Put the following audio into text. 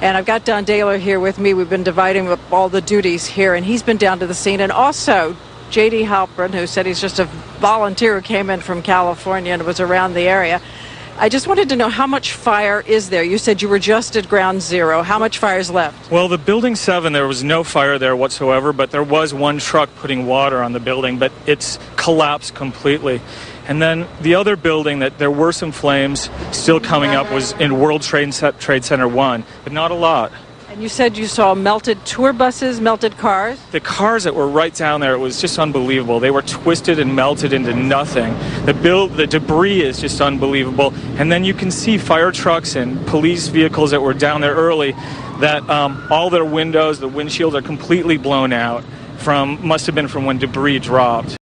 And I've got Don Daler here with me. We've been dividing up all the duties here, and he's been down to the scene. And also J.D. Halpern, who said he's just a volunteer who came in from California and was around the area. I just wanted to know, how much fire is there? You said you were just at ground zero. How much fire is left? Well, the building 7, there was no fire there whatsoever, but there was one truck putting water on the building, but it's collapsed completely. And then the other building that there were some flames still coming up was in World Trade Center 1, but not a lot. And you said you saw melted tour buses, melted cars? The cars that were right down there, it was just unbelievable. They were twisted and melted into nothing. The debris is just unbelievable. And then you can see fire trucks and police vehicles that were down there early that all their windows, the windshields are completely blown out must have been from when debris dropped.